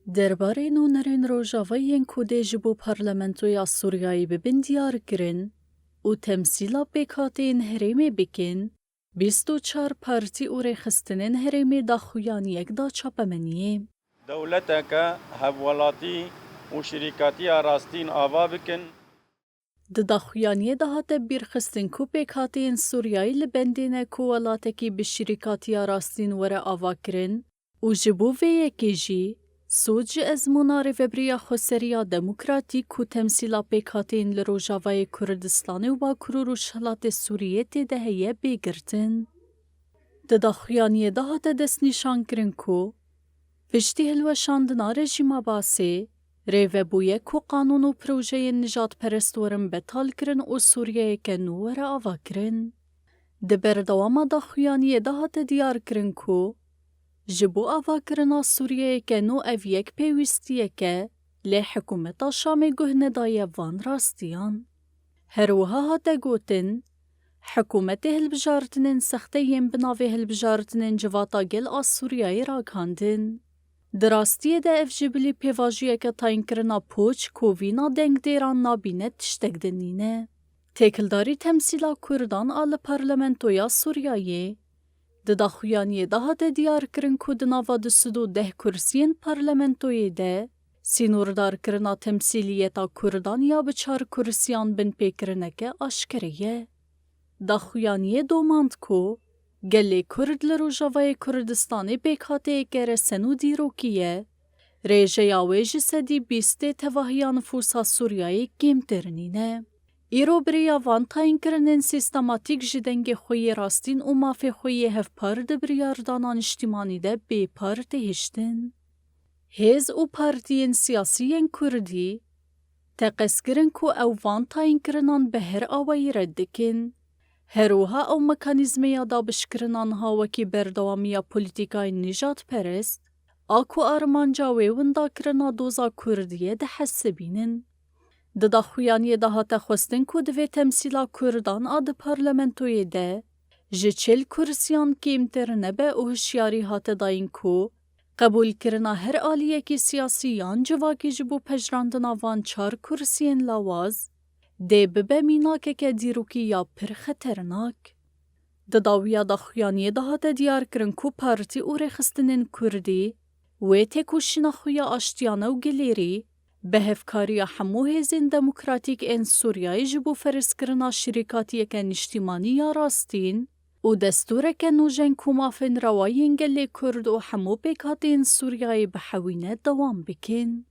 دربارەی نونەرên rojavayên ku dê ji bo Parlamentoya Sûriyayê bibin diyarkirin û temsîla pêkhateyên herêmê bikin, 24 partî û rêxistinên herêmê daxuyaniyek da çapemeniyê. Dewleteke hevwelatî û şîrîkatiya rastîn ava bikin. Di daxuyaniyê de hate bîrxistin ku pêkhateyên Sûriyayê li bendê ku welatekî bi şîrîkatiya rastîn were avakirin û ji bo vê yekê jî Sûd ji ezmûna Rêveberiya Xweseriya Demokratîk ku temsîla pêkhateyên li Rojavayê Kurdistanê û Bakur û Rojhilatê Sûriyê têde heye bêgirtin. Di daxuyaniyê de hate destnîşankirin ku piştî hilweşandina rejîma Basê, rêvebûye ku qanûn û projeyên nijadperest werin betalkirin û Sûriyeyeke nû were avakirin. Di berdewama daxuyaniyê de hate diyarkirin ku ji bo avakirina Sûriyeyeke nû ev yek pêwîstiyek e, lê hikûmeta Şamê guh nedaye van rastiyan. Herwiha hate gotin, hikûmetê hilbijartinên sexte yên bi navê hilbijartinên civata gel a Sûriyayê ragihandin. Di rastiyê de ev ji bilî pêvajiyeke tayînkirina poç ku vîna dengdêran nabîne tiştek dinîne. Têkildarî temsîla Kurdan a li Parlamentoya Sûriyayê di daxuyaniyê de hate diyarkirin ku di nava di 110 kursiyên parlamentoyê de sînordarkirina temsîliyeta Kurdan ya bi 4 kursiyan bin pêkirineke aşkerê ye. Daxuyaniyê domand ku gelê Kurd li Rojavayê Kurdistanê pêkhateyeke resen û dîrokî ye, rêjeya wê ji sedî 20 tevahiya nüfusa Sûriyayê kêmtirinîne. Îro birêya van tayînkirinên sîstematîk ji dengê xwe yê rastîn û mafê xwe yê hevpar di biryardana niştîmanî de bêpar têhiştin. Hêz û partiyên siyasî yên Kurdî teqeskirin ku ew van tayînkirinan bi her awayî red dikin. Herwiha ew mekanîzmeya dabişkirina niha wekî berdewamiya polîtîkayên nijadperest, a ku armanca wê windakirina doza Kurdiyê dihesibînin. Di daxuyaniyê de hate xwestin ku di vê temsîla Kurdan a di parlamentoyê de ji 40 kursiyan kêmtir nebe û hişyarî hate dayîn ku qebûlkirina her aliyekî siyasî yan civakî ji bo pejrandina van 4 kursiyên lawaz dê bibe mînakeke dîrokî ya pir xeternak. Di dawiya daxuyaniyê de hate diyarkirin ku partî û rêxistinên Kurdî wê têkoşîna xwe ya aştiyane û gilêrî bi hevkariya hemû hêzên demokratîk ên Sûriyayê ji bo ferezkirina şîrîkatiyeke niştîmanî ya rastîn û destûreke nûjeng ku mafên rewayên gelê Kurd û hemû pêkhateyên Sûriyayê bihewîne dewam bikin.